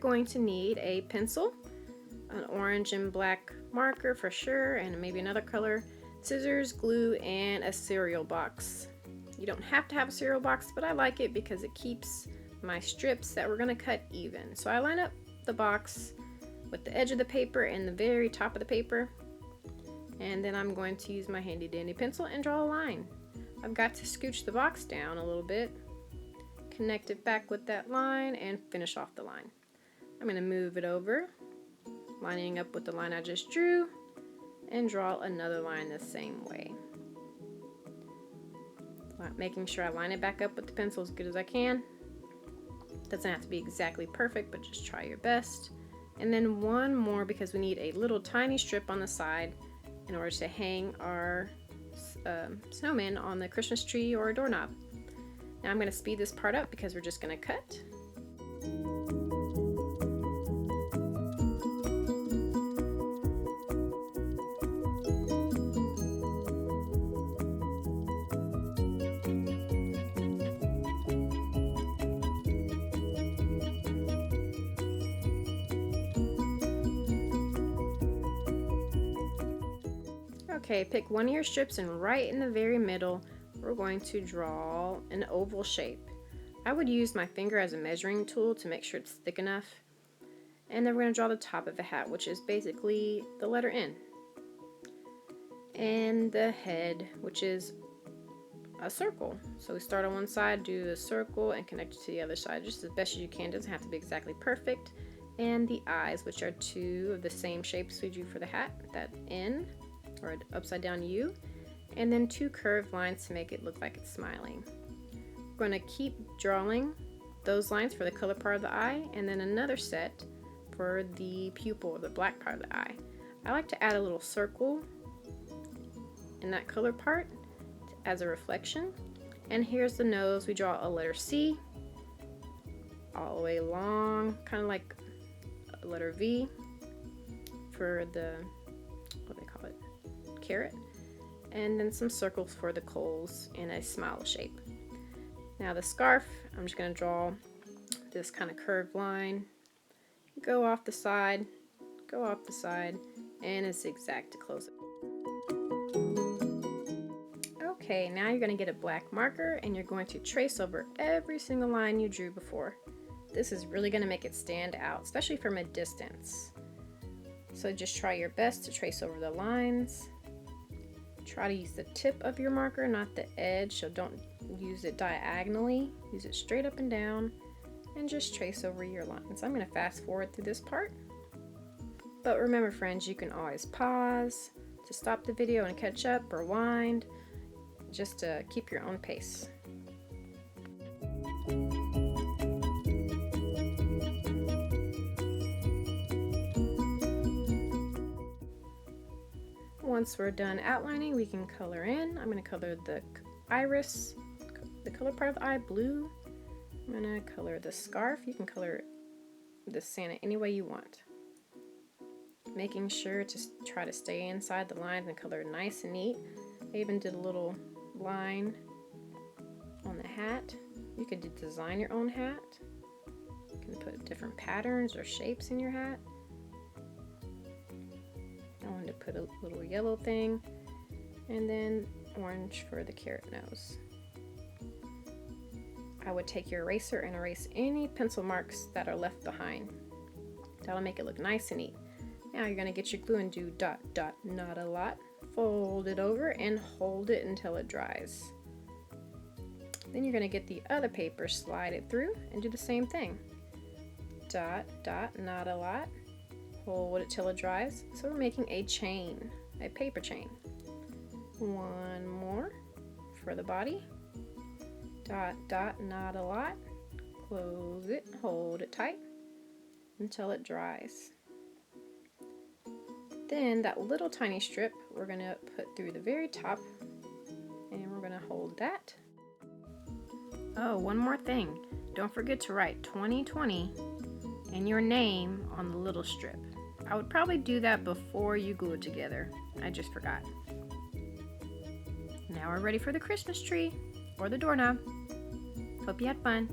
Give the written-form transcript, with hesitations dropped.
going to need a pencil, an orange and black marker for sure, and maybe another color, scissors, glue, and a cereal box. You don't have to have a cereal box, but I like it because it keeps my strips that we're going to cut even. So I line up the box with the edge of the paper and the very top of the paper, and then I'm going to use my handy dandy pencil and draw a line. I've got to scooch the box down a little bit, connect it back with that line, and finish off the line. I'm going to move it over, lining up with the line I just drew, and draw another line the same way. Making sure I line it back up with the pencil as good as I can. Doesn't have to be exactly perfect, but just try your best. And then one more, because we need a little tiny strip on the side in order to hang our snowman on the Christmas tree or a doorknob. Now I'm going to speed this part up because we're just going to cut. Okay, pick one of your strips, and right in the very middle we're going to draw an oval shape. I would use my finger as a measuring tool to make sure it's thick enough. And then we're going to draw the top of the hat, which is basically the letter N. And the head, which is a circle. So we start on one side, do a circle, and connect it to the other side just as best as you can. It doesn't have to be exactly perfect. And the eyes, which are two of the same shapes we drew for the hat, that N, or an upside down U, and then two curved lines to make it look like it's smiling. We're going to keep drawing those lines for the color part of the eye, and then another set for the pupil, or the black part of the eye. I like to add a little circle in that color part as a reflection. And here's the nose. We draw a letter C all the way along, kind of like a letter V for the, what do they call it, carrot, and then some circles for the coals in a smile shape. Now the scarf, I'm just going to draw this kind of curved line, go off the side, and a zigzag to close it. Okay, now you're going to get a black marker and you're going to trace over every single line you drew before. This is really going to make it stand out, especially from a distance. So just try your best to trace over the lines. Try to use the tip of your marker, not the edge, so don't use it diagonally. Use it straight up and down, and just trace over your lines. I'm going to fast forward through this part. But remember, friends, you can always pause to stop the video and catch up, or rewind, just to keep your own pace. Once we're done outlining, we can color in. I'm going to color the iris, the color part of the eye, blue. I'm going to color the scarf. You can color the Santa any way you want. Making sure to try to stay inside the lines and color nice and neat. I even did a little line on the hat. You could design your own hat. You can put different patterns or shapes in your hat. I wanted to put a little yellow thing, and then orange for the carrot nose. I would take your eraser and erase any pencil marks that are left behind. That'll make it look nice and neat. Now you're going to get your glue and do dot, dot, not a lot. Fold it over and hold it until it dries. Then you're going to get the other paper, slide it through, and do the same thing. Dot, dot, not a lot. Hold it till it dries. So we're making a chain, a paper chain. One more for the body. Dot, dot, not a lot. Close it, hold it tight until it dries. Then that little tiny strip we're going to put through the very top, and we're going to hold that. Oh, one more thing. Don't forget to write 2020 and your name on the little strip. I would probably do that before you glue it together. I just forgot. Now we're ready for the Christmas tree or the doorknob. Hope you had fun.